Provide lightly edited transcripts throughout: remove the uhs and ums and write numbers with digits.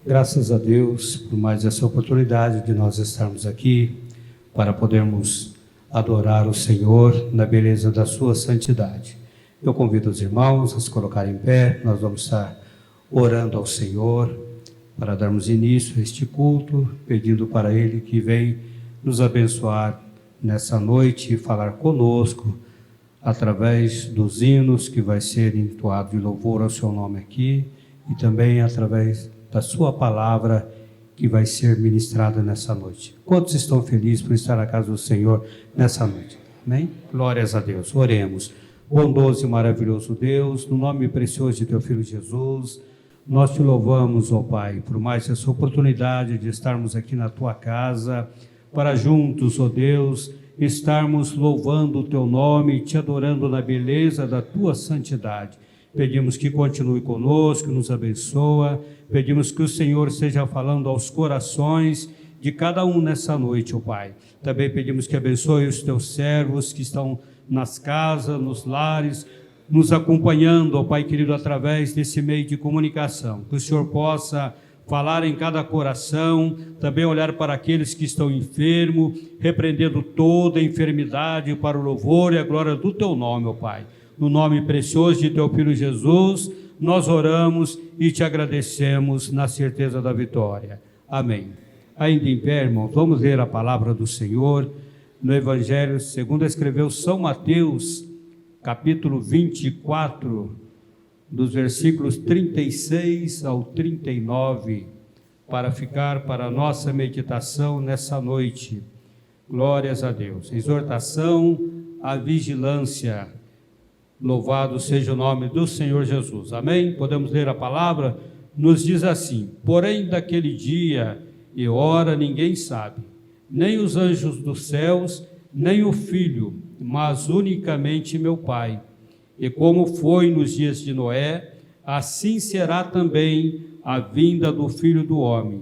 Graças a Deus por mais essa oportunidade de nós estarmos aqui para podermos adorar o Senhor na beleza da sua santidade. Eu convido os irmãos a se colocarem em pé. Nós vamos estar orando ao Senhor para darmos início a este culto, pedindo para Ele que venha nos abençoar nessa noite e falar conosco através dos hinos que vai ser entoado de louvor ao seu nome aqui e também através da sua palavra que vai ser ministrada nessa noite. Quantos estão felizes por estar na casa do Senhor nessa noite? Amém? Glórias a Deus. Oremos. Bondoso e maravilhoso Deus, no nome precioso de teu Filho Jesus, nós te louvamos, ó Pai, por mais essa oportunidade de estarmos aqui na tua casa, para juntos, ó Deus, estarmos louvando o teu nome e te adorando na beleza da tua santidade. Pedimos que continue conosco, nos abençoa. Pedimos que o Senhor esteja falando aos corações de cada um nessa noite, ó Pai. Também pedimos que abençoe os teus servos que estão nas casas, nos lares, nos acompanhando, ó Pai querido, através desse meio de comunicação. Que o Senhor possa falar em cada coração, também olhar para aqueles que estão enfermos, repreendendo toda enfermidade para o louvor e a glória do teu nome, ó Pai. No nome precioso de teu Filho Jesus, nós oramos e te agradecemos na certeza da vitória. Amém. Ainda em pé, irmãos, vamos ler a palavra do Senhor no Evangelho segundo escreveu São Mateus, capítulo 24, dos versículos 36 ao 39, para ficar para a nossa meditação nessa noite. Glórias a Deus. Exortação à vigilância. Louvado seja o nome do Senhor Jesus. Amém? Podemos ler a palavra? Nos diz assim: porém daquele dia e hora ninguém sabe, nem os anjos dos céus, nem o Filho, mas unicamente meu Pai. E como foi nos dias de Noé, assim será também a vinda do Filho do Homem.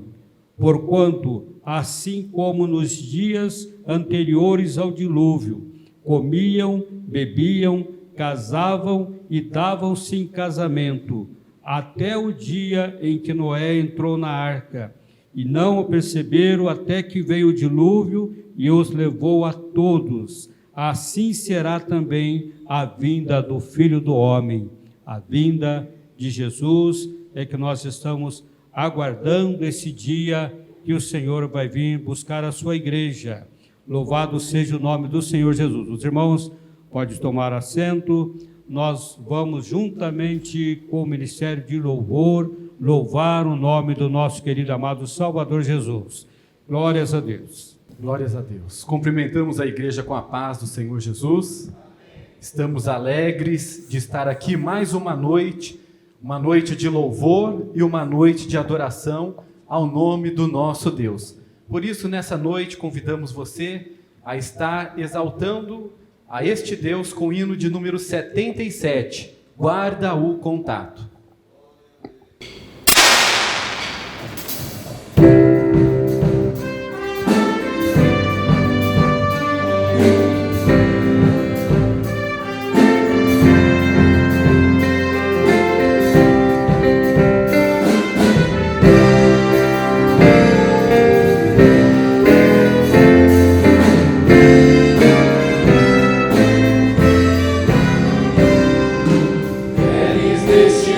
Porquanto, assim como nos dias anteriores ao dilúvio, comiam, bebiam, casavam e davam-se em casamento, até o dia em que Noé entrou na arca, e não o perceberam até que veio o dilúvio e os levou a todos. Assim será também a vinda do Filho do Homem. A vinda de Jesus é que nós estamos aguardando esse dia que o Senhor vai vir buscar a sua igreja. Louvado seja o nome do Senhor Jesus. Os irmãos podem tomar assento. Nós vamos juntamente com o Ministério de Louvor louvar o nome do nosso querido amado Salvador Jesus. Glórias a Deus. Glórias a Deus. Cumprimentamos a igreja com a paz do Senhor Jesus. Estamos alegres de estar aqui mais uma noite de louvor e uma noite de adoração ao nome do nosso Deus. Por isso, nessa noite, convidamos você a estar exaltando a este Deus com o hino de número 77, Guarda o Contato. Queres deste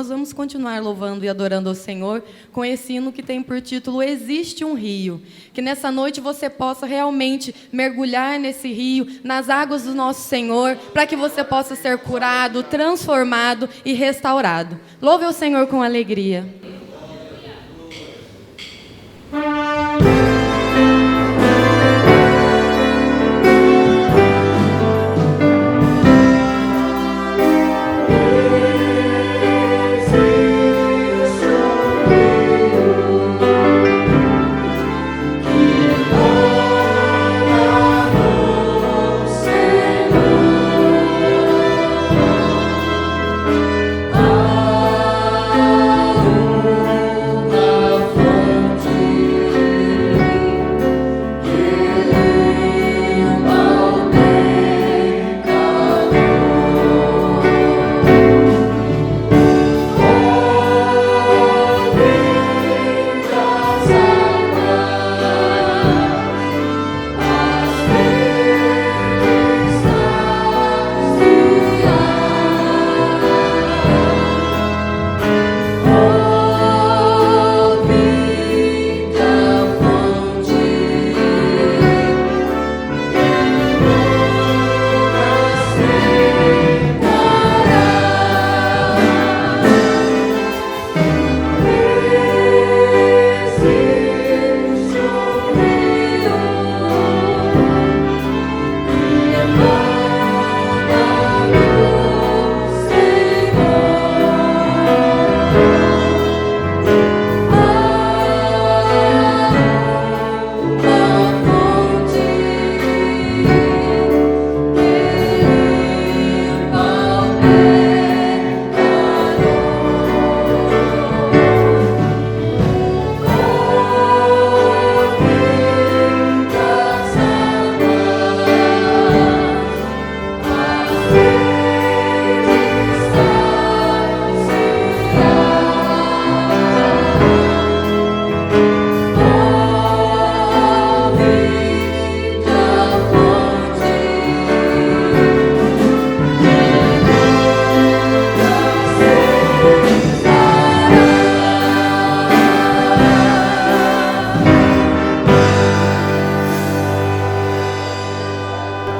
nós vamos continuar louvando e adorando ao Senhor com esse hino que tem por título Existe um Rio. Que nessa noite você possa realmente mergulhar nesse rio, nas águas do nosso Senhor, para que você possa ser curado, transformado e restaurado. Louve ao Senhor com alegria.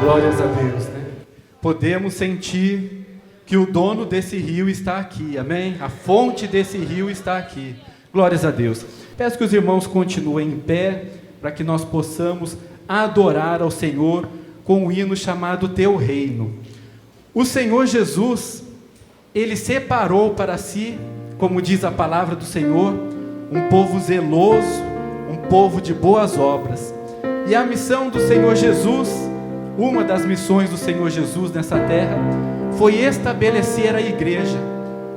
Glórias a Deus, né? Podemos sentir que o dono desse rio está aqui, amém? A fonte desse rio está aqui. Glórias a Deus. Peço que os irmãos continuem em pé, para que nós possamos adorar ao Senhor com o hino chamado Teu Reino. O Senhor Jesus, Ele separou para si, como diz a palavra do Senhor, um povo zeloso, um povo de boas obras. E a missão do Senhor Jesus, uma das missões do Senhor Jesus nessa terra, foi estabelecer a igreja,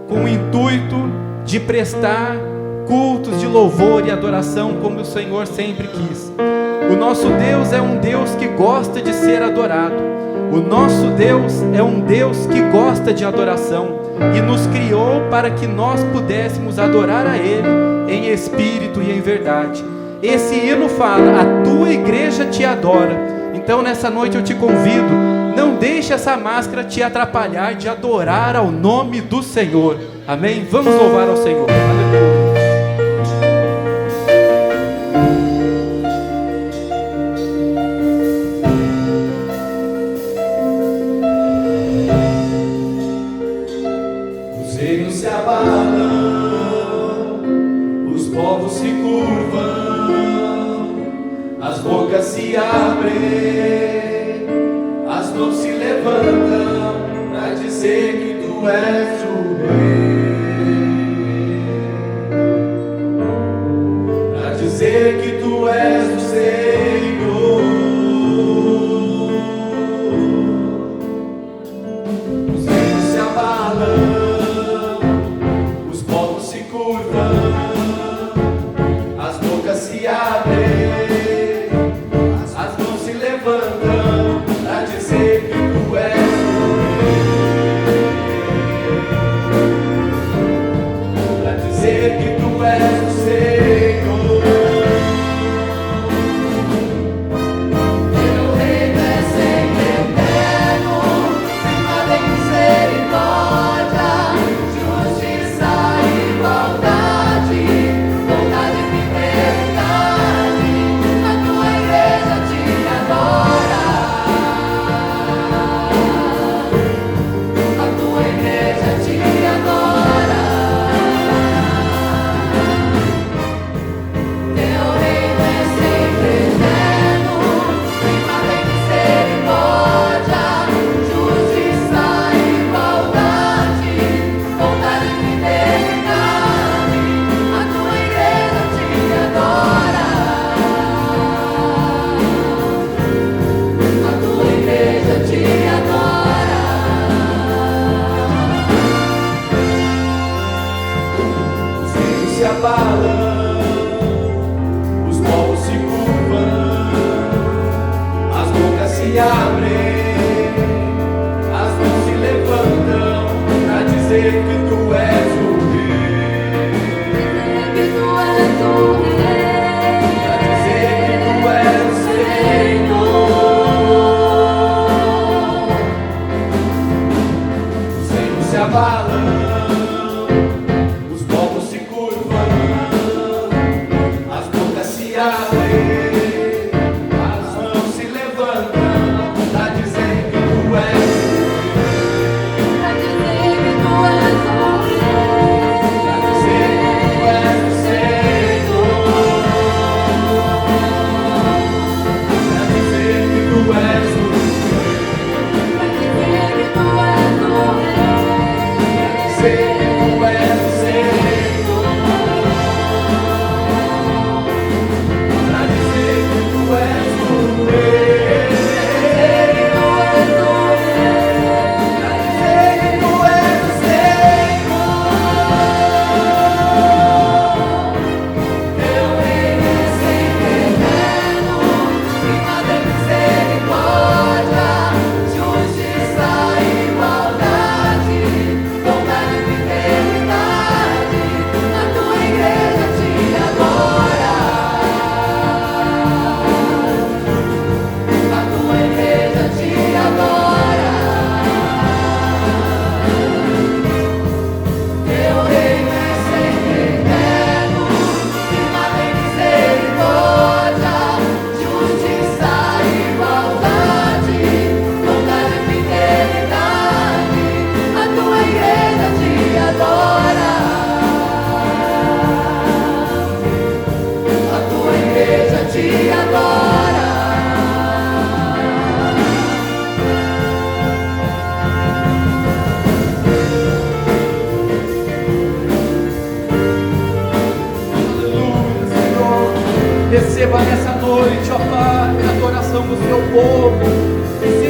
com o intuito de prestar cultos de louvor e adoração, como o Senhor sempre quis. O nosso Deus é um Deus que gosta de ser adorado. O nosso Deus é um Deus que gosta de adoração e nos criou para que nós pudéssemos adorar a Ele em espírito e em verdade. Esse hino fala: a tua igreja te adora. Então nessa noite eu te convido, não deixe essa máscara te atrapalhar de adorar ao nome do Senhor. Amém? Vamos louvar ao Senhor. Aleluia. Os reinos se abalam, os povos se curvam, as bocas se abrem, as mãos se levantam para dizer que tu és o rei, para dizer que tu és o Senhor. Os reinos se abalam, os povos se curvam, as bocas se abrem, as mãos se levantam para dizer que tu és o rei.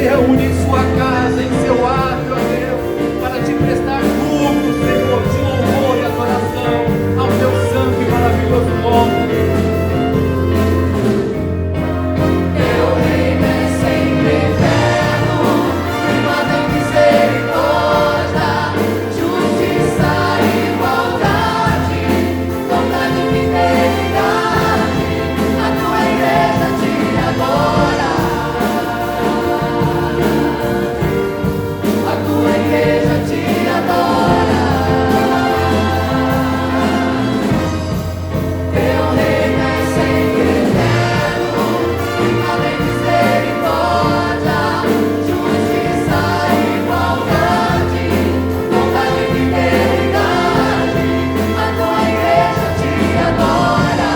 reúne em sua casa, em seu átrio, ó Deus, para te prestar culto, Senhor, de louvor e adoração ao teu santo e maravilhoso nome. Teu reino é sempre eterno, firmado em misericórdia, justiça e igualdade, bondade e fidelidade. A tua igreja te adora. A tua igreja te adora. Teu reino é sempre eterno, firmado em misericórdia, justiça e igualdade, bondade e fidelidade. A tua igreja te adora.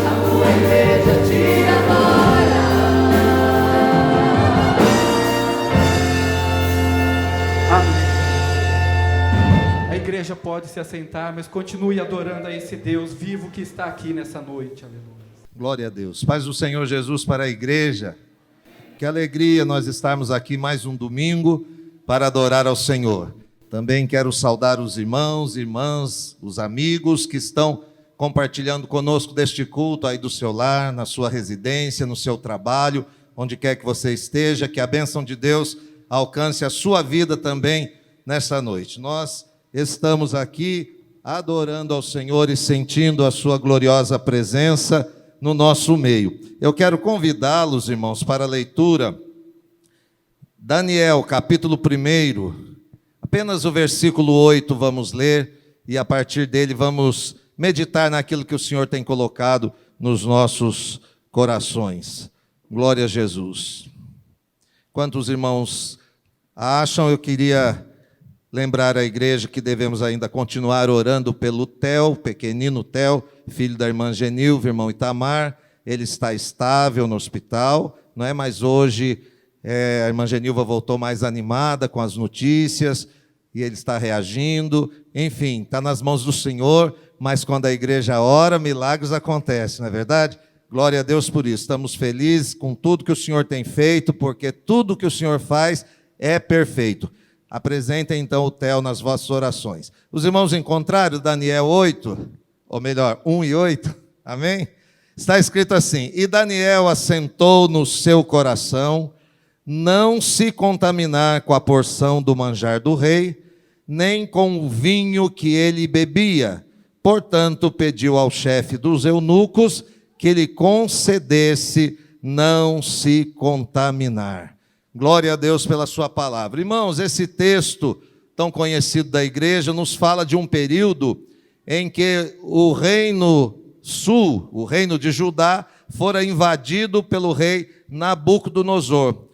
A tua igreja te adora. Amém. A igreja pode se assentar, mas continue adorando a esse Deus vivo que está aqui nessa noite. Aleluia. Glória a Deus. Paz do Senhor Jesus para a igreja. Que alegria nós estarmos aqui mais um domingo para adorar ao Senhor. Também quero saudar os irmãos, irmãs, os amigos que estão compartilhando conosco deste culto aí do seu lar, na sua residência, no seu trabalho, onde quer que você esteja, que a bênção de Deus alcance a sua vida também nessa noite. Nós estamos aqui adorando ao Senhor e sentindo a sua gloriosa presença no nosso meio. Eu quero convidá-los, irmãos, para a leitura. Daniel, capítulo 1, apenas o versículo 8 vamos ler, e a partir dele vamos meditar naquilo que o Senhor tem colocado nos nossos corações. Glória a Jesus. Quantos irmãos acham, eu queria lembrar a igreja que devemos ainda continuar orando pelo Theo, pequenino Theo, filho da irmã Genilva, irmão Itamar. Ele está estável no hospital, não é? Mas hoje a irmã Genilva voltou mais animada com as notícias, e ele está reagindo. Enfim, está nas mãos do Senhor, mas quando a igreja ora, milagres acontecem, não é verdade? Glória a Deus por isso. Estamos felizes com tudo que o Senhor tem feito, porque tudo que o Senhor faz é perfeito. Apresentem então o Theo nas vossas orações. Os irmãos encontraram Daniel 8, ou melhor, 1 e 8, amém? Está escrito assim: e Daniel assentou no seu coração não se contaminar com a porção do manjar do rei, nem com o vinho que ele bebia. Portanto, pediu ao chefe dos eunucos que lhe concedesse não se contaminar. Glória a Deus pela sua palavra. Irmãos, esse texto tão conhecido da igreja nos fala de um período em que o reino sul, o reino de Judá, fora invadido pelo rei Nabucodonosor.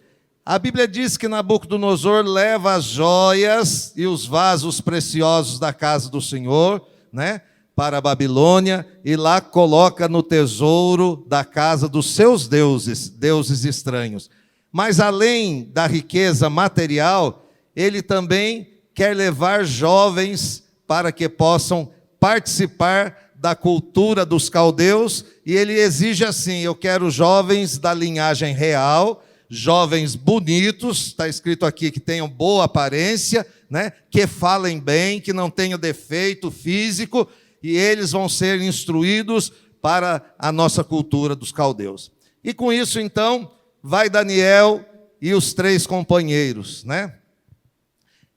A Bíblia diz que Nabucodonosor leva as joias e os vasos preciosos da casa do Senhor, né, para a Babilônia, e lá coloca no tesouro da casa dos seus deuses estranhos. Mas além da riqueza material, ele também quer levar jovens para que possam participar da cultura dos caldeus, e ele exige assim: eu quero jovens da linhagem real, jovens bonitos, está escrito aqui que tenham boa aparência, né? Que falem bem, que não tenham defeito físico, e eles vão ser instruídos para a nossa cultura dos caldeus. E com isso, então, vai Daniel e os 3 companheiros, né?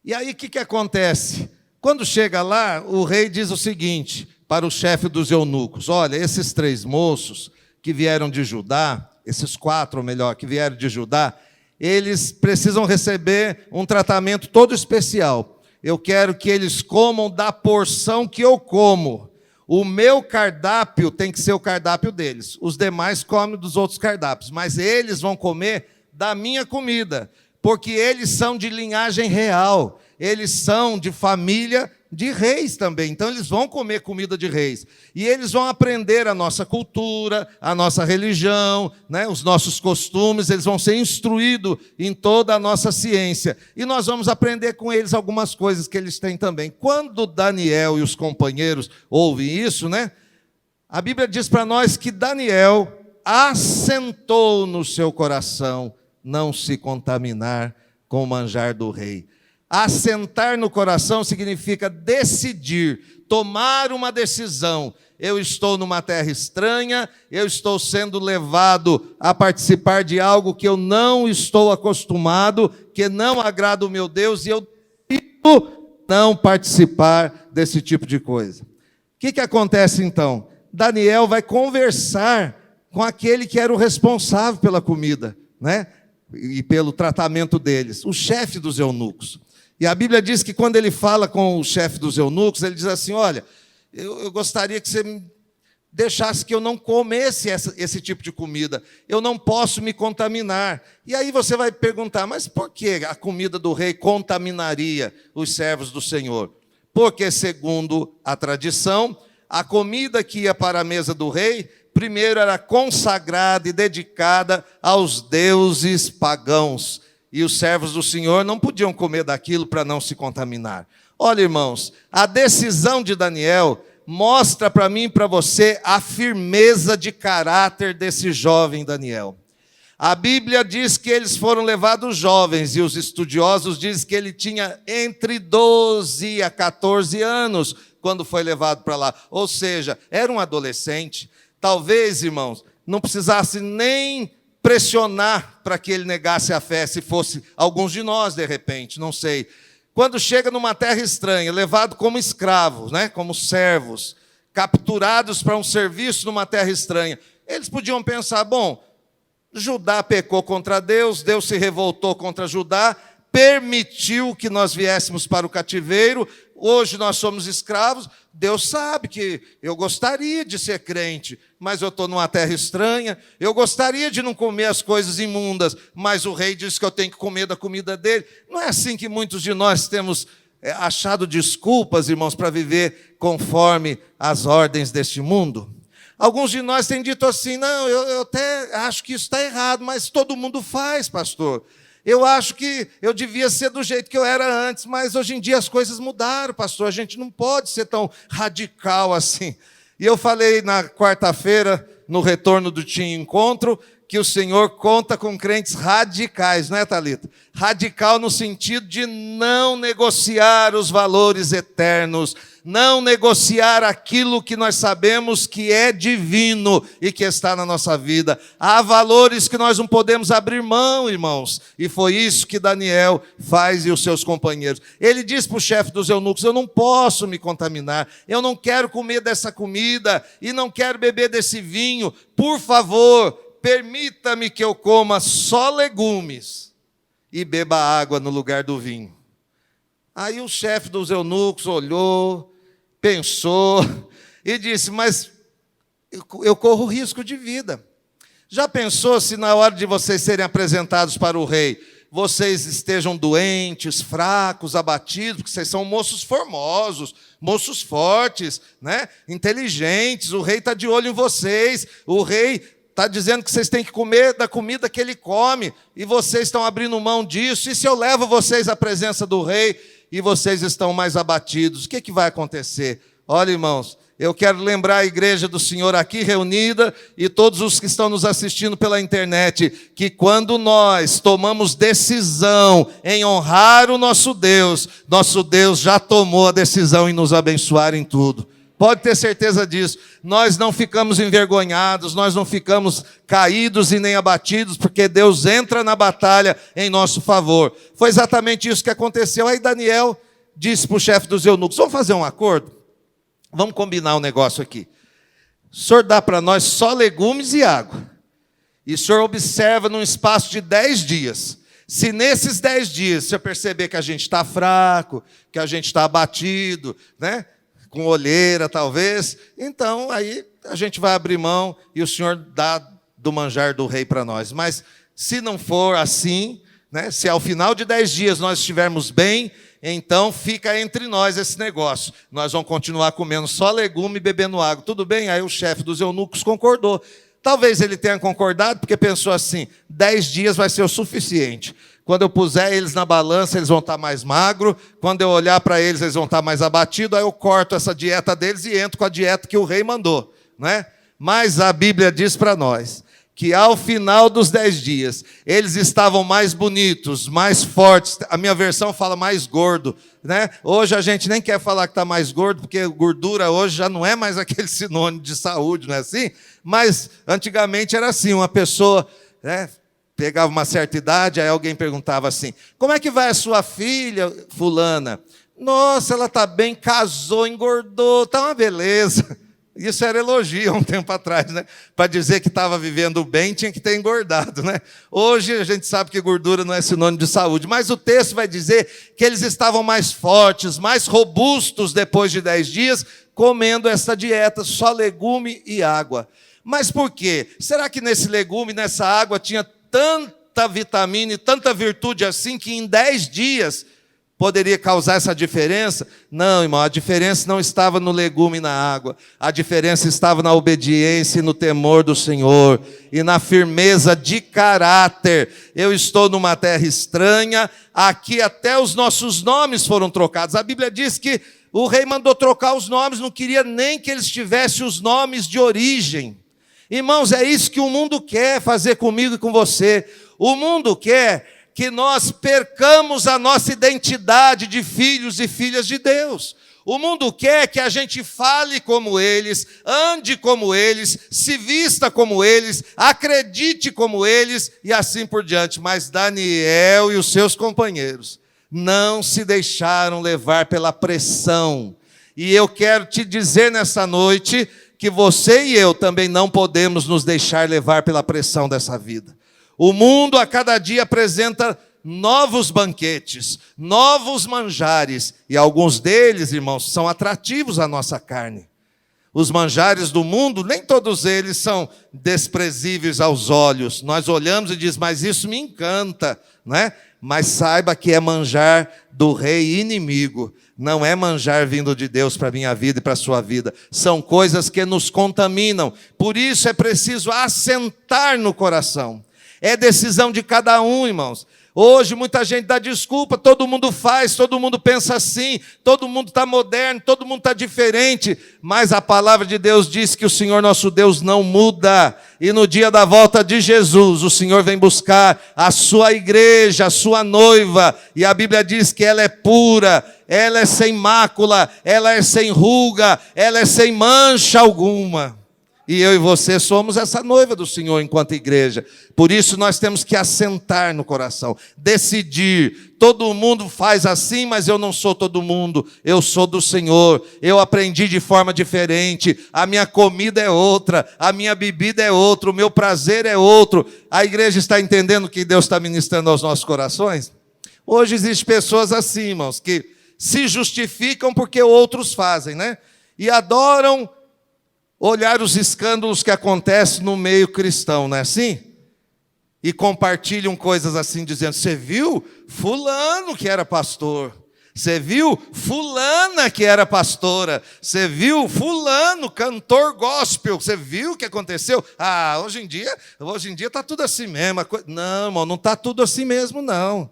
E aí o que acontece? Quando chega lá, o rei diz o seguinte para o chefe dos eunucos: olha, esses 3 moços que vieram de Judá, esses 4, ou melhor, que vieram de Judá, eles precisam receber um tratamento todo especial. Eu quero que eles comam da porção que eu como. O meu cardápio tem que ser o cardápio deles. Os demais comem dos outros cardápios, mas eles vão comer da minha comida, porque eles são de linhagem real, eles são de família de reis também, então eles vão comer comida de reis, e eles vão aprender a nossa cultura, a nossa religião, né, os nossos costumes, eles vão ser instruídos em toda a nossa ciência, e nós vamos aprender com eles algumas coisas que eles têm também. Quando Daniel e os companheiros ouvem isso, né, a Bíblia diz para nós que Daniel assentou no seu coração não se contaminar com o manjar do rei. Assentar no coração significa decidir, tomar uma decisão. Eu estou numa terra estranha, eu estou sendo levado a participar de algo que eu não estou acostumado, que não agrada o meu Deus, e eu decido não participar desse tipo de coisa. O que acontece então? Daniel vai conversar com aquele que era o responsável pela comida, né? E pelo tratamento deles, o chefe dos eunucos. E a Bíblia diz que quando ele fala com o chefe dos eunucos, ele diz assim: olha, eu gostaria que você me deixasse que eu não comesse esse tipo de comida, eu não posso me contaminar. E aí você vai perguntar, mas por que a comida do rei contaminaria os servos do Senhor? Porque, segundo a tradição, a comida que ia para a mesa do rei, primeiro era consagrada e dedicada aos deuses pagãos. E os servos do Senhor não podiam comer daquilo para não se contaminar. Olha, irmãos, a decisão de Daniel mostra para mim e para você a firmeza de caráter desse jovem Daniel. A Bíblia diz que eles foram levados jovens, e os estudiosos dizem que ele tinha entre 12 a 14 anos quando foi levado para lá. Ou seja, era um adolescente. Talvez, irmãos, não precisasse nem pressionar para que ele negasse a fé, se fosse alguns de nós, de repente, não sei. Quando chega numa terra estranha, levado como escravos, né, como servos, capturados para um serviço numa terra estranha, eles podiam pensar, bom, Judá pecou contra Deus, Deus se revoltou contra Judá, permitiu que nós viéssemos para o cativeiro, hoje nós somos escravos, Deus sabe que eu gostaria de ser crente, mas eu estou numa terra estranha, eu gostaria de não comer as coisas imundas, mas o rei diz que eu tenho que comer da comida dele. Não é assim que muitos de nós temos achado desculpas, irmãos, para viver conforme as ordens deste mundo? Alguns de nós têm dito assim, não, eu até acho que isso está errado, mas todo mundo faz, pastor. Eu acho que eu devia ser do jeito que eu era antes, mas hoje em dia as coisas mudaram, pastor. A gente não pode ser tão radical assim. E eu falei na quarta-feira, no retorno do Team Encontro, que o Senhor conta com crentes radicais, não é, Thalita? Radical no sentido de não negociar os valores eternos, não negociar aquilo que nós sabemos que é divino e que está na nossa vida. Há valores que nós não podemos abrir mão, irmãos, e foi isso que Daniel faz e os seus companheiros. Ele diz para o chefe dos eunucos, eu não posso me contaminar, eu não quero comer dessa comida e não quero beber desse vinho, por favor, permita-me que eu coma só legumes e beba água no lugar do vinho. Aí o chefe dos eunucos olhou, pensou e disse, mas eu corro risco de vida. Já pensou se na hora de vocês serem apresentados para o rei, vocês estejam doentes, fracos, abatidos, porque vocês são moços formosos, moços fortes, né? Inteligentes, o rei está de olho em vocês, o rei está dizendo que vocês têm que comer da comida que ele come, e vocês estão abrindo mão disso, e se eu levo vocês à presença do rei, e vocês estão mais abatidos, o que vai acontecer? Olha, irmãos, eu quero lembrar a igreja do Senhor aqui reunida, e todos os que estão nos assistindo pela internet, que quando nós tomamos decisão em honrar o nosso Deus já tomou a decisão em nos abençoar em tudo. Pode ter certeza disso. Nós não ficamos envergonhados, nós não ficamos caídos e nem abatidos, porque Deus entra na batalha em nosso favor. Foi exatamente isso que aconteceu. Aí Daniel disse para o chefe dos eunucos, vamos fazer um acordo? Vamos combinar um negócio aqui. O senhor dá para nós só legumes e água. E o senhor observa num espaço de 10 dias. Se nesses 10 dias o senhor perceber que a gente está fraco, que a gente está abatido, né? Com olheira talvez, então aí a gente vai abrir mão e o Senhor dá do manjar do rei para nós. Mas se não for assim, né, se ao final de 10 dias nós estivermos bem, então fica entre nós esse negócio. Nós vamos continuar comendo só legume e bebendo água. Tudo bem? Aí o chefe dos eunucos concordou. Talvez ele tenha concordado porque pensou assim, 10 dias vai ser o suficiente. Quando eu puser eles na balança, eles vão estar mais magros. Quando eu olhar para eles, eles vão estar mais abatidos. Aí eu corto essa dieta deles e entro com a dieta que o rei mandou, né? Mas a Bíblia diz para nós, que ao final dos 10 dias, eles estavam mais bonitos, mais fortes. A minha versão fala mais gordo, né? Hoje a gente nem quer falar que está mais gordo, porque gordura hoje já não é mais aquele sinônimo de saúde, não é assim? Mas antigamente era assim, uma pessoa, né, pegava uma certa idade, aí alguém perguntava assim, como é que vai a sua filha, fulana? Nossa, ela está bem, casou, engordou, está uma beleza. Isso era elogio há um tempo atrás, né? Para dizer que estava vivendo bem, tinha que ter engordado, né? Hoje a gente sabe que gordura não é sinônimo de saúde, mas o texto vai dizer que eles estavam mais fortes, mais robustos depois de 10 dias, comendo essa dieta, só legume e água. Mas por quê? Será que nesse legume, nessa água, tinha tanta vitamina e tanta virtude assim que em 10 dias poderia causar essa diferença? Não, irmão, a diferença não estava no legume e na água. A diferença estava na obediência e no temor do Senhor e na firmeza de caráter. Eu estou numa terra estranha, aqui até os nossos nomes foram trocados. A Bíblia diz que o rei mandou trocar os nomes, não queria nem que eles tivessem os nomes de origem. Irmãos, é isso que o mundo quer fazer comigo e com você. O mundo quer que nós percamos a nossa identidade de filhos e filhas de Deus. O mundo quer que a gente fale como eles, ande como eles, se vista como eles, acredite como eles e assim por diante. Mas Daniel e os seus companheiros não se deixaram levar pela pressão. E eu quero te dizer nessa noite que você e eu também não podemos nos deixar levar pela pressão dessa vida. O mundo a cada dia apresenta novos banquetes, novos manjares, e alguns deles, irmãos, são atrativos à nossa carne. Os manjares do mundo, nem todos eles são desprezíveis aos olhos. Nós olhamos e dizemos, mas isso me encanta, né? Mas saiba que é manjar do rei inimigo. Não é manjar vindo de Deus para a minha vida e para a sua vida. São coisas que nos contaminam. Por isso é preciso assentar no coração. É decisão de cada um, irmãos. Hoje muita gente dá desculpa, todo mundo faz, todo mundo pensa assim, todo mundo está moderno, todo mundo está diferente, mas a palavra de Deus diz que o Senhor nosso Deus não muda, e no dia da volta de Jesus, o Senhor vem buscar a sua igreja, a sua noiva, e a Bíblia diz que ela é pura, ela é sem mácula, ela é sem ruga, ela é sem mancha alguma. E eu e você somos essa noiva do Senhor enquanto igreja. Por isso nós temos que assentar no coração, decidir. Todo mundo faz assim, mas eu não sou todo mundo. Eu sou do Senhor. Eu aprendi de forma diferente. A minha comida é outra, a minha bebida é outra, o meu prazer é outro. A igreja está entendendo que Deus está ministrando aos nossos corações? Hoje existem pessoas assim, irmãos, que se justificam porque outros fazem, né? E adoram olhar os escândalos que acontecem no meio cristão, não é assim? E compartilham coisas assim, dizendo, você viu fulano que era pastor, você viu fulana que era pastora, você viu fulano, cantor gospel, você viu o que aconteceu? Ah, hoje em dia está tudo assim mesmo. Não, irmão, não está tudo assim mesmo, não.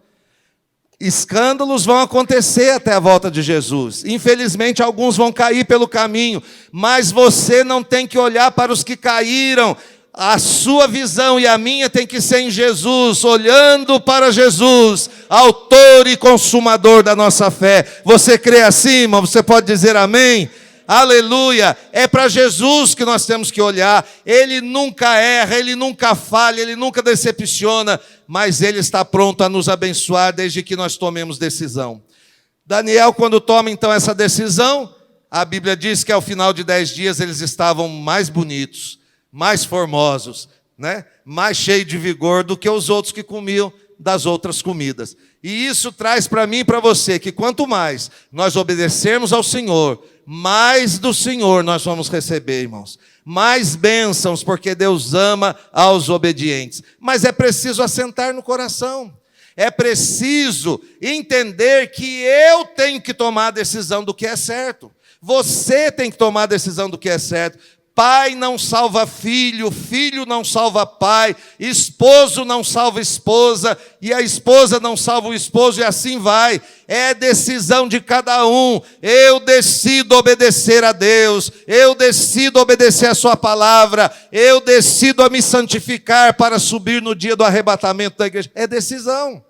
Escândalos vão acontecer até a volta de Jesus. Infelizmente, alguns vão cair pelo caminho, mas você não tem que olhar para os que caíram. A sua visão e a minha tem que ser em Jesus, olhando para Jesus, autor e consumador da nossa fé. Você crê assim, irmão? Você pode dizer amém? Aleluia, é para Jesus que nós temos que olhar. Ele nunca erra, Ele nunca falha, Ele nunca decepciona, mas Ele está pronto a nos abençoar desde que nós tomemos decisão. Daniel, quando toma então essa decisão, a Bíblia diz que ao final de 10 dias eles estavam mais bonitos, mais formosos, né? Mais cheios de vigor do que os outros que comiam das outras comidas. E isso traz para mim e para você que quanto mais nós obedecermos ao Senhor, mais do Senhor nós vamos receber, irmãos. Mais bênçãos, porque Deus ama aos obedientes. Mas é preciso assentar no coração. É preciso entender que eu tenho que tomar a decisão do que é certo. Você tem que tomar a decisão do que é certo. Pai não salva filho, filho não salva pai, esposo não salva esposa, e a esposa não salva o esposo, e assim vai. É decisão de cada um. Eu decido obedecer a Deus, eu decido obedecer a sua palavra, eu decido a me santificar para subir no dia do arrebatamento da igreja. É decisão.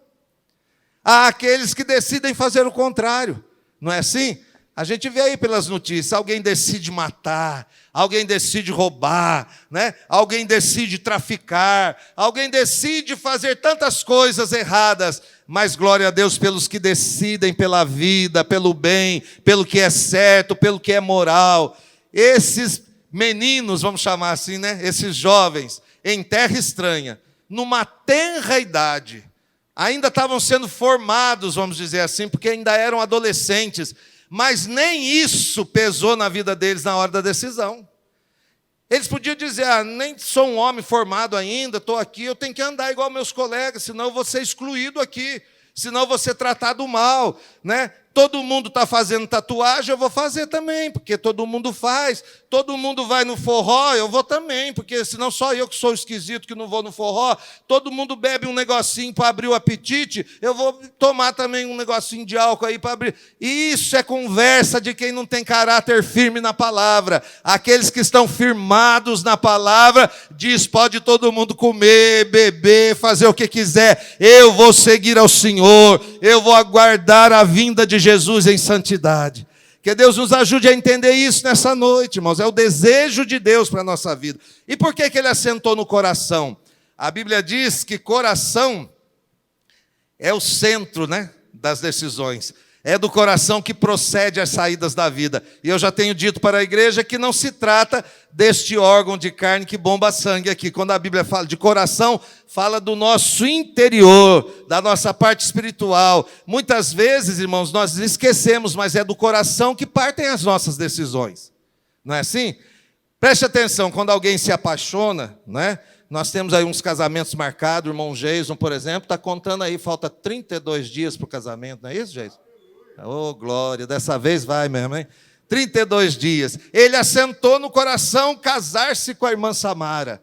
Há aqueles que decidem fazer o contrário, não é assim? A gente vê aí pelas notícias, alguém decide matar, alguém decide roubar, né? Alguém decide traficar, alguém decide fazer tantas coisas erradas, mas glória a Deus pelos que decidem pela vida, pelo bem, pelo que é certo, pelo que é moral. Esses meninos, vamos chamar assim, né? Esses jovens, em terra estranha, numa tenra idade, ainda estavam sendo formados, vamos dizer assim, porque ainda eram adolescentes, mas nem isso pesou na vida deles na hora da decisão. Eles podiam dizer, nem sou um homem formado ainda, estou aqui, eu tenho que andar igual meus colegas, senão eu vou ser excluído aqui, senão eu vou ser tratado mal, né? Todo mundo está fazendo tatuagem, eu vou fazer também, porque todo mundo faz. Todo mundo vai no forró, eu vou também, porque senão só eu que sou esquisito que não vou no forró. Todo mundo bebe um negocinho para abrir o apetite, eu vou tomar também um negocinho de álcool aí para abrir. Isso é conversa de quem não tem caráter firme na palavra. Aqueles que estão firmados na palavra, diz, pode todo mundo comer, beber, fazer o que quiser. Eu vou seguir ao Senhor, eu vou aguardar a vinda de Jesus em santidade. Que Deus nos ajude a entender isso nessa noite, irmãos. É o desejo de Deus para a nossa vida. E por que ele assentou no coração? A Bíblia diz que coração é o centro, né, das decisões. É do coração que procede as saídas da vida. E eu já tenho dito para a igreja que não se trata deste órgão de carne que bomba sangue aqui. Quando a Bíblia fala de coração, fala do nosso interior, da nossa parte espiritual. Muitas vezes, irmãos, nós esquecemos, mas é do coração que partem as nossas decisões. Não é assim? Preste atenção, quando alguém se apaixona, né? Nós temos aí uns casamentos marcados, o irmão Jason, por exemplo, está contando aí, falta 32 dias para o casamento, não é isso, Jason? Oh, glória, dessa vez vai mesmo, hein? 32 dias. Ele assentou no coração casar-se com a irmã Samara.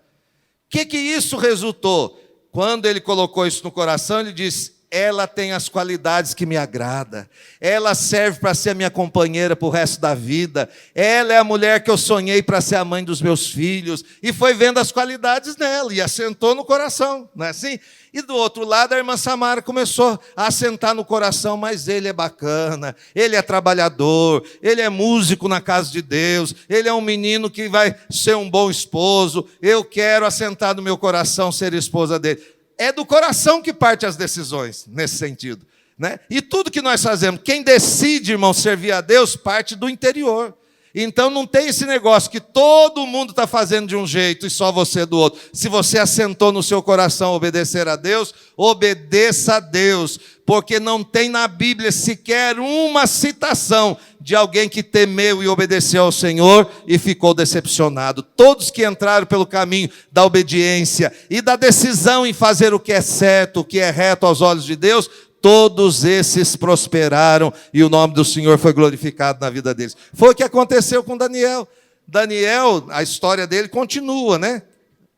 O que isso resultou? Quando ele colocou isso no coração, ele disse, ela tem as qualidades que me agradam. Ela serve para ser a minha companheira para o resto da vida. Ela é a mulher que eu sonhei para ser a mãe dos meus filhos. E foi vendo as qualidades nela e assentou no coração, não é assim? E do outro lado, a irmã Samara começou a assentar no coração, mas ele é bacana, ele é trabalhador, ele é músico na casa de Deus, ele é um menino que vai ser um bom esposo, eu quero assentar no meu coração ser esposa dele. É do coração que parte as decisões, nesse sentido, né? E tudo que nós fazemos, quem decide, irmão, servir a Deus, parte do interior. Então não tem esse negócio que todo mundo está fazendo de um jeito e só você do outro. Se você assentou no seu coração obedecer a Deus, obedeça a Deus, porque não tem na Bíblia sequer uma citação de alguém que temeu e obedeceu ao Senhor e ficou decepcionado. Todos que entraram pelo caminho da obediência e da decisão em fazer o que é certo, o que é reto aos olhos de Deus, todos esses prosperaram e o nome do Senhor foi glorificado na vida deles. Foi o que aconteceu com Daniel. Daniel, a história dele continua, né?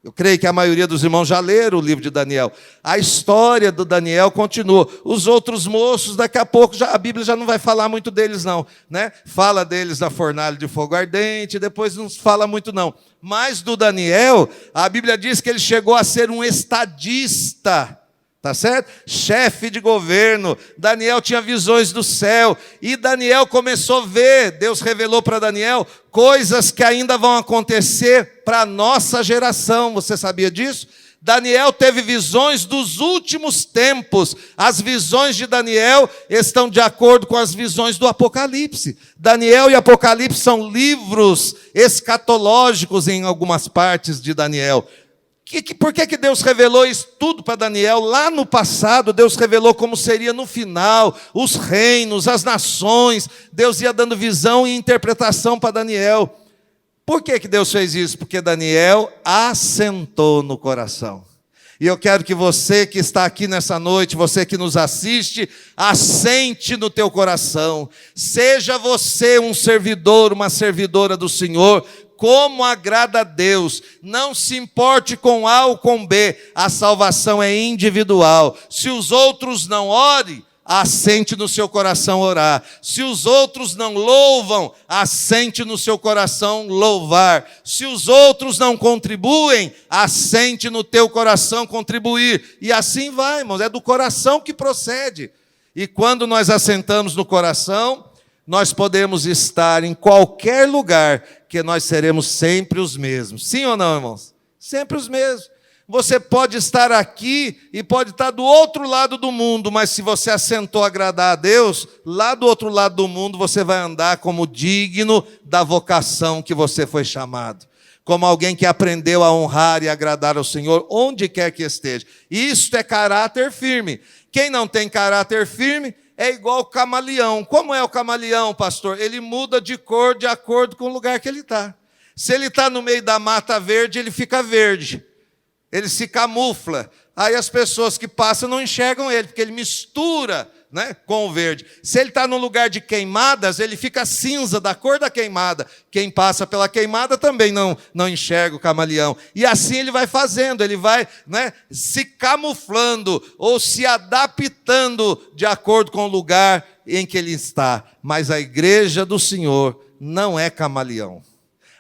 Eu creio que a maioria dos irmãos já leram o livro de Daniel. A história do Daniel continua. Os outros moços, daqui a pouco, a Bíblia já não vai falar muito deles não, né? Fala deles na fornalha de fogo ardente, depois não fala muito não. Mas do Daniel, a Bíblia diz que ele chegou a ser um estadista. Tá certo? Chefe de governo. Daniel tinha visões do céu. E Daniel começou a ver, Deus revelou para Daniel, coisas que ainda vão acontecer para a nossa geração. Você sabia disso? Daniel teve visões dos últimos tempos. As visões de Daniel estão de acordo com as visões do Apocalipse. Daniel e Apocalipse são livros escatológicos em algumas partes de Daniel. Por que Deus revelou isso tudo para Daniel? Lá no passado, Deus revelou como seria no final, os reinos, as nações. Deus ia dando visão e interpretação para Daniel. Por que Deus fez isso? Porque Daniel assentou no coração. E eu quero que você que está aqui nessa noite, você que nos assiste, assente no teu coração. Seja você um servidor, uma servidora do Senhor. como agrada a Deus. Não se importe com A ou com B, a salvação é individual. Se os outros não orem, assente no seu coração orar. Se os outros não louvam, assente no seu coração louvar. Se os outros não contribuem, assente no teu coração contribuir. E assim vai, irmãos, é do coração que procede. E quando nós assentamos no coração, nós podemos estar em qualquer lugar, que nós seremos sempre os mesmos. Sim ou não, irmãos? Sempre os mesmos. Você pode estar aqui e pode estar do outro lado do mundo, mas se você assentou a agradar a Deus, lá do outro lado do mundo você vai andar como digno da vocação que você foi chamado. Como alguém que aprendeu a honrar e agradar ao Senhor, onde quer que esteja. Isto é caráter firme. Quem não tem caráter firme é igual o camaleão. Como é o camaleão, pastor? Ele muda de cor de acordo com o lugar que ele está. Se ele está no meio da mata verde, ele fica verde. Ele se camufla. Aí as pessoas que passam não enxergam ele, porque ele mistura, né, com o verde. Se ele está no lugar de queimadas, ele fica cinza, da cor da queimada. Quem passa pela queimada também não enxerga o camaleão. E assim ele vai fazendo, ele vai, né, se camuflando ou se adaptando de acordo com o lugar em que ele está. Mas a igreja do Senhor não é camaleão.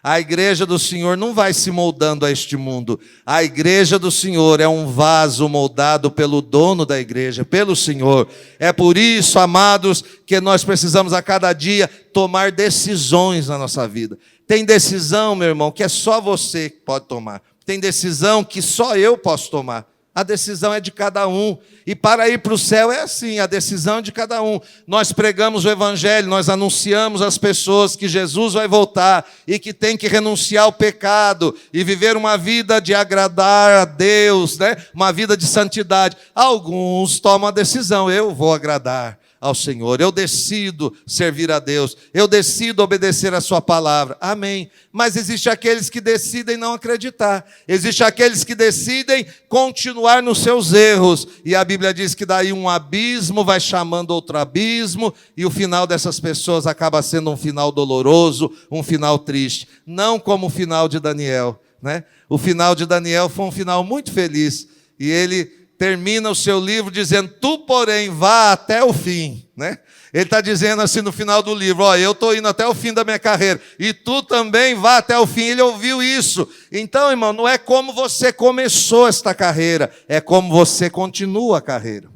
A igreja do Senhor não vai se moldando a este mundo. A igreja do Senhor é um vaso moldado pelo dono da igreja, pelo Senhor. É por isso, amados, que nós precisamos a cada dia tomar decisões na nossa vida. Tem decisão, meu irmão, que é só você que pode tomar. Tem decisão que só eu posso tomar. A decisão é de cada um. E para ir para o céu é assim, a decisão é de cada um. Nós pregamos o Evangelho, nós anunciamos às pessoas que Jesus vai voltar e que tem que renunciar ao pecado e viver uma vida de agradar a Deus, né? Uma vida de santidade. Alguns tomam a decisão, eu vou agradar ao Senhor, eu decido servir a Deus, eu decido obedecer a sua palavra, amém. Mas existe aqueles que decidem não acreditar, existe aqueles que decidem continuar nos seus erros, e a Bíblia diz que daí um abismo vai chamando outro abismo, e o final dessas pessoas acaba sendo um final doloroso, um final triste, não como o final de Daniel, né? O final de Daniel foi um final muito feliz, e ele termina o seu livro dizendo, tu, porém, vá até o fim, né? Ele está dizendo assim no final do livro, ó, eu estou indo até o fim da minha carreira, e tu também vá até o fim. Ele ouviu isso. Então, irmão, não é como você começou esta carreira, é como você continua a carreira.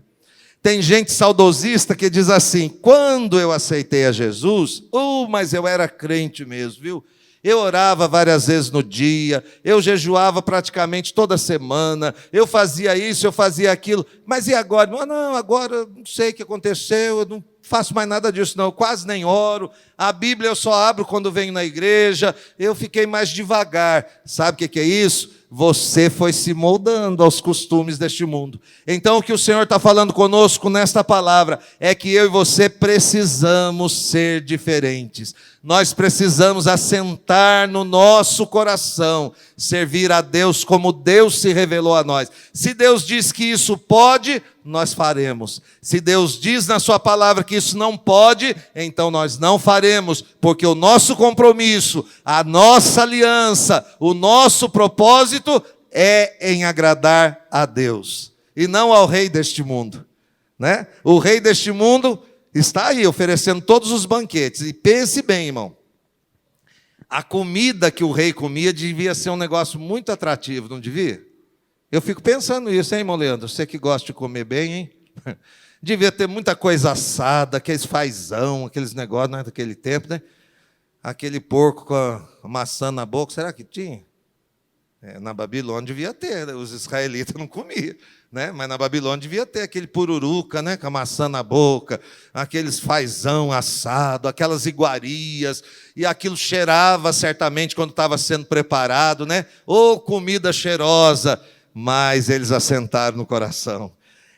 Tem gente saudosista que diz assim, quando eu aceitei a Jesus, mas eu era crente mesmo, viu? Eu orava várias vezes no dia, eu jejuava praticamente toda semana, eu fazia isso, eu fazia aquilo, mas e agora? Não, agora não sei o que aconteceu, eu não faço mais nada disso não, eu quase nem oro, a Bíblia eu só abro quando venho na igreja, eu fiquei mais devagar. Sabe o que é isso? Você foi se moldando aos costumes deste mundo. Então o que o Senhor está falando conosco nesta palavra é que eu e você precisamos ser diferentes. Nós precisamos assentar no nosso coração, servir a Deus como Deus se revelou a nós. Se Deus diz que isso pode, nós faremos. Se Deus diz na sua palavra que isso não pode, então nós não faremos, porque o nosso compromisso, a nossa aliança, o nosso propósito é em agradar a Deus e não ao rei deste mundo, né? O rei deste mundo está aí oferecendo todos os banquetes. E pense bem, irmão, a comida que o rei comia devia ser um negócio muito atrativo, não devia? Eu fico pensando nisso, hein, irmão Leandro? Você que gosta de comer bem, hein? Devia ter muita coisa assada, aqueles fazão, aqueles negócios, né, daquele tempo, né? Aquele porco com a maçã na boca, será que tinha? Na Babilônia devia ter, os israelitas não comiam, né? Mas na Babilônia devia ter aquele pururuca, né? Com a maçã na boca, aqueles fazão assado, aquelas iguarias, e aquilo cheirava certamente quando estava sendo preparado, né? Ô, comida cheirosa, mas eles assentaram no coração.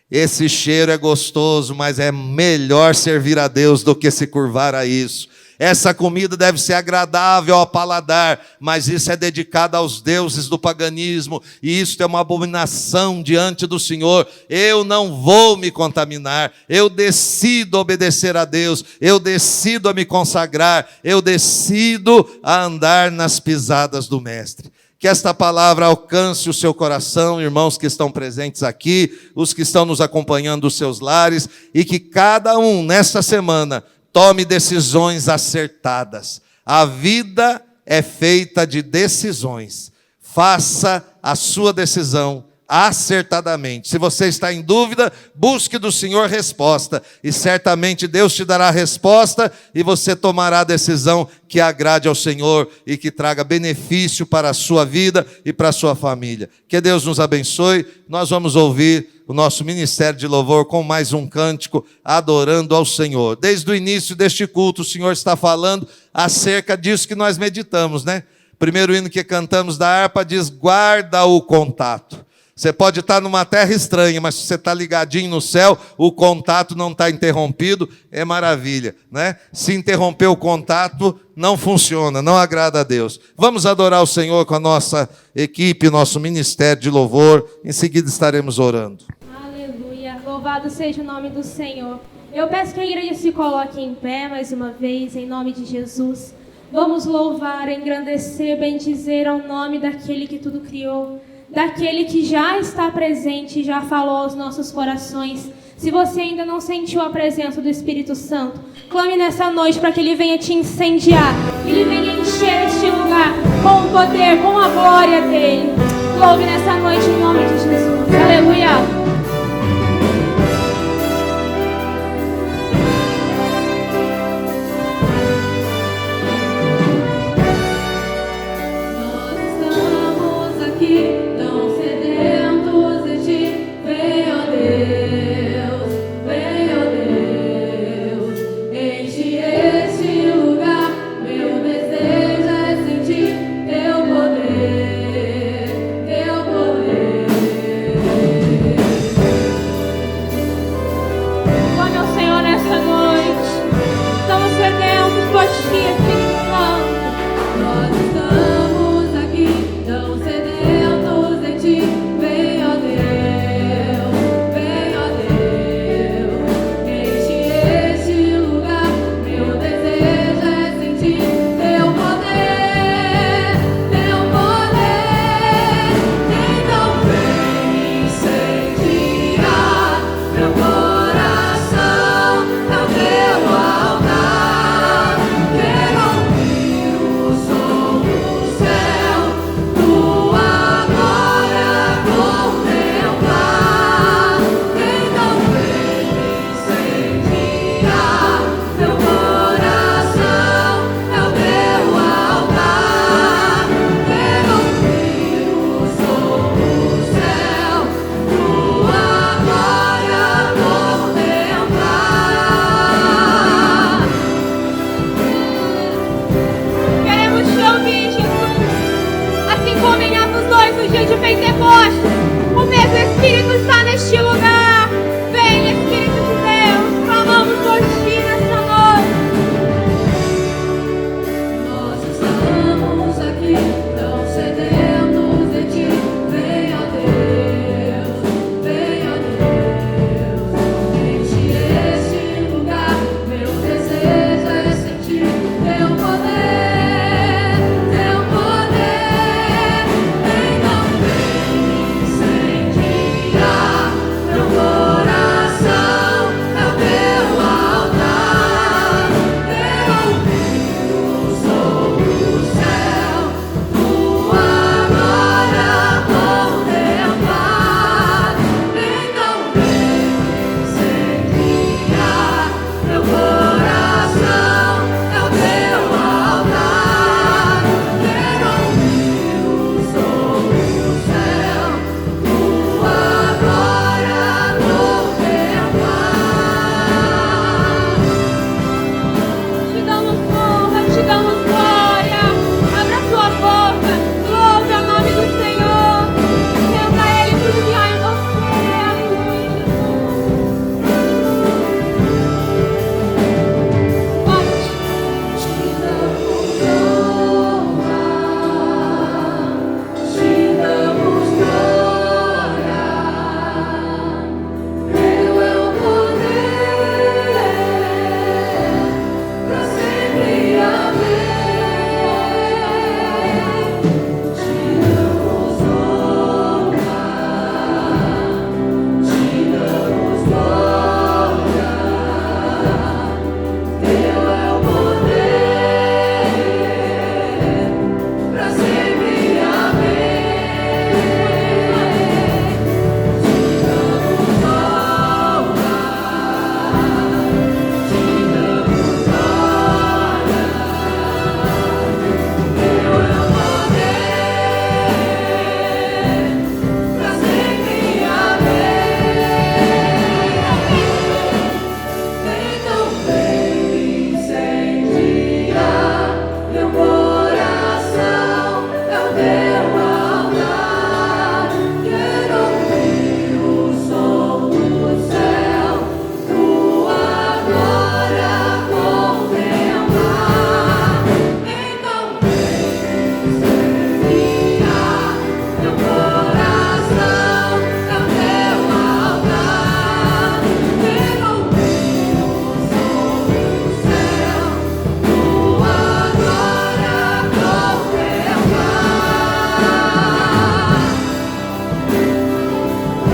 Esse cheiro é gostoso, mas é melhor servir a Deus do que se curvar a isso. Essa comida deve ser agradável ao paladar, mas isso é dedicado aos deuses do paganismo, e isso é uma abominação diante do Senhor. Eu não vou me contaminar, eu decido obedecer a Deus, eu decido a me consagrar, eu decido a andar nas pisadas do Mestre. Que esta palavra alcance o seu coração, irmãos que estão presentes aqui, os que estão nos acompanhando dos seus lares, e que cada um, nesta semana, tome decisões acertadas. A vida é feita de decisões. Faça a sua decisão acertadamente. Se você está em dúvida, busque do Senhor resposta, e certamente Deus te dará a resposta, e você tomará a decisão que agrade ao Senhor e que traga benefício para a sua vida e para a sua família. Que Deus nos abençoe. Nós vamos ouvir o nosso ministério de louvor com mais um cântico, adorando ao Senhor. Desde o início deste culto, o Senhor está falando acerca disso que nós meditamos, né? Primeiro hino que cantamos da harpa diz: guarda o contato. Você pode estar numa terra estranha, mas se você está ligadinho no céu, o contato não está interrompido, é maravilha, né? Se interromper o contato, não funciona, não agrada a Deus. Vamos adorar o Senhor com a nossa equipe, nosso ministério de louvor. Em seguida estaremos orando. Aleluia, louvado seja o nome do Senhor. Eu peço que a igreja se coloque em pé mais uma vez, em nome de Jesus. Vamos louvar, engrandecer, bendizer ao nome daquele que tudo criou, daquele que já está presente e já falou aos nossos corações. Se você ainda não sentiu a presença do Espírito Santo, clame nessa noite para que Ele venha te incendiar, que Ele venha encher este lugar com o poder, com a glória dEle. Louve nessa noite em nome de Jesus. Aleluia.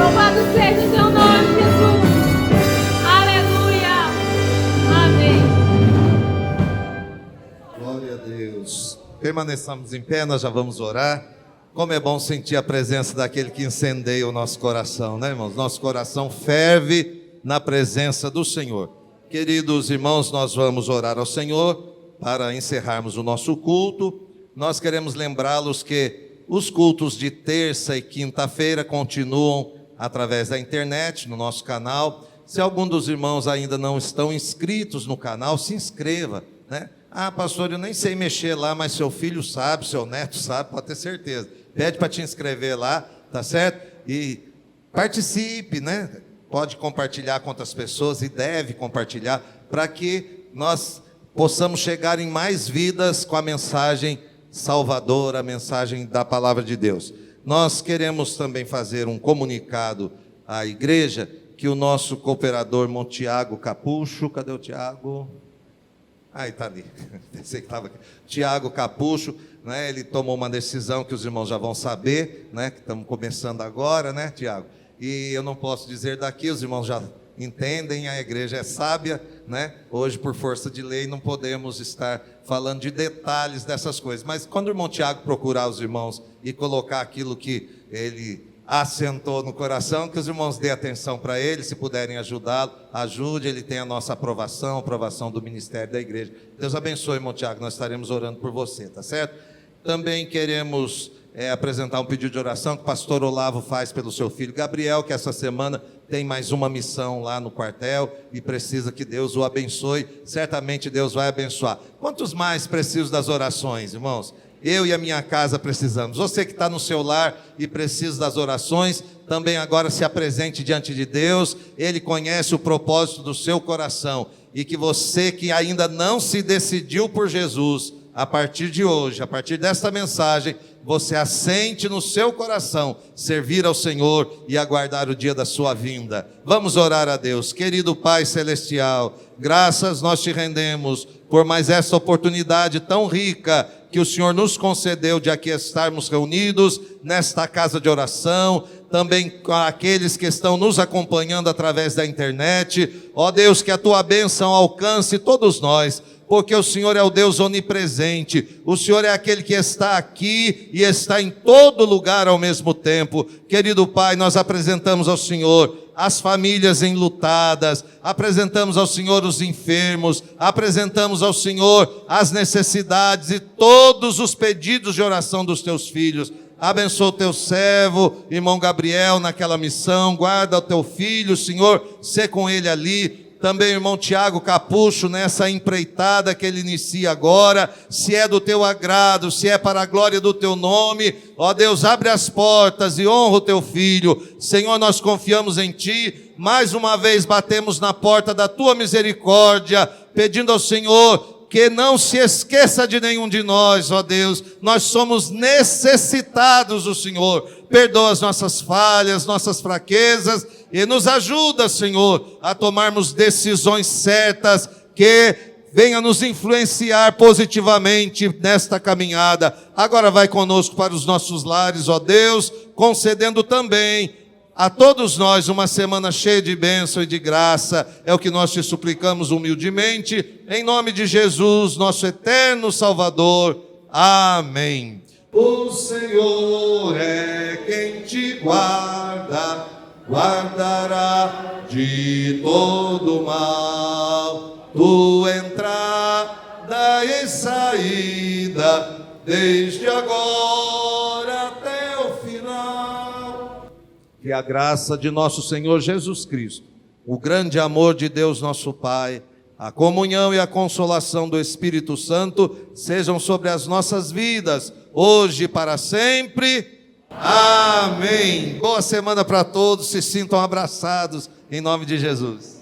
Louvado seja o teu nome, Jesus. Aleluia. Amém. Glória a Deus. Permaneçamos em pé, nós já vamos orar. Como é bom sentir a presença daquele que incendeia o nosso coração, né, irmãos? Nosso coração ferve na presença do Senhor. Queridos irmãos, nós vamos orar ao Senhor para encerrarmos o nosso culto. Nós queremos lembrá-los que os cultos de terça e quinta-feira continuam através da internet, no nosso canal. Se algum dos irmãos ainda não estão inscritos no canal, se inscreva, né? Ah, pastor, eu nem sei mexer lá, mas seu filho sabe, seu neto sabe, pode ter certeza. Pede para te inscrever lá, tá certo? E participe, né? Pode compartilhar com outras pessoas e deve compartilhar para que nós possamos chegar em mais vidas com a mensagem salvadora, a mensagem da palavra de Deus. Nós queremos também fazer um comunicado à igreja que o nosso cooperador Tiago Capucho, cadê o Tiago? Ah, está ali, pensei que estava aqui. Tiago Capucho, né, ele tomou uma decisão que os irmãos já vão saber, né, que estamos começando agora, né, Tiago? E eu não posso dizer daqui, os irmãos já entendem, a igreja é sábia, né? Hoje, por força de lei, não podemos estar falando de detalhes dessas coisas. Mas quando o irmão Tiago procurar os irmãos e colocar aquilo que ele assentou no coração, que os irmãos dêem atenção para ele, se puderem ajudá-lo, ajude, ele tem a nossa aprovação, aprovação do ministério da igreja. Deus abençoe, irmão Tiago, nós estaremos orando por você, tá certo? Também queremos apresentar um pedido de oração que o pastor Olavo faz pelo seu filho Gabriel, que essa semana tem mais uma missão lá no quartel e precisa que Deus o abençoe. Certamente Deus vai abençoar. Quantos mais precisam das orações, irmãos? Eu e a minha casa precisamos. Você que está no seu lar e precisa das orações, também agora se apresente diante de Deus. Ele conhece o propósito do seu coração. E que você que ainda não se decidiu por Jesus, a partir de hoje, a partir desta mensagem, você assente no seu coração servir ao Senhor e aguardar o dia da sua vinda. Vamos orar a Deus. Querido Pai Celestial, graças nós te rendemos por mais essa oportunidade tão rica que o Senhor nos concedeu de aqui estarmos reunidos nesta casa de oração, também com aqueles que estão nos acompanhando através da internet. Ó Deus, que a tua bênção alcance todos nós, porque o Senhor é o Deus onipresente, o Senhor é aquele que está aqui e está em todo lugar ao mesmo tempo. Querido Pai, nós apresentamos ao Senhor as famílias enlutadas, apresentamos ao Senhor os enfermos, apresentamos ao Senhor as necessidades e todos os pedidos de oração dos teus filhos. Abençoa o teu servo, irmão Gabriel, naquela missão, guarda o teu filho, Senhor, sê com ele ali. Também o irmão Tiago Capucho, nessa empreitada que ele inicia agora, se é do teu agrado, se é para a glória do teu nome, ó Deus, abre as portas e honra o teu filho. Senhor, nós confiamos em ti, mais uma vez batemos na porta da tua misericórdia, pedindo ao Senhor que não se esqueça de nenhum de nós, ó Deus, nós somos necessitados do Senhor. Perdoa as nossas falhas, nossas fraquezas, e nos ajuda, Senhor, a tomarmos decisões certas, que venha nos influenciar positivamente nesta caminhada. Agora vai conosco para os nossos lares, ó Deus, concedendo também a todos nós uma semana cheia de bênção e de graça. É o que nós te suplicamos humildemente, em nome de Jesus, nosso eterno Salvador. Amém. O Senhor é quem te guarda, guardará de todo mal, tua entrada e saída, desde agora até o final. Que a graça de nosso Senhor Jesus Cristo, o grande amor de Deus nosso Pai, a comunhão e a consolação do Espírito Santo sejam sobre as nossas vidas, hoje e para sempre. Amém. Boa semana para todos, se sintam abraçados em nome de Jesus.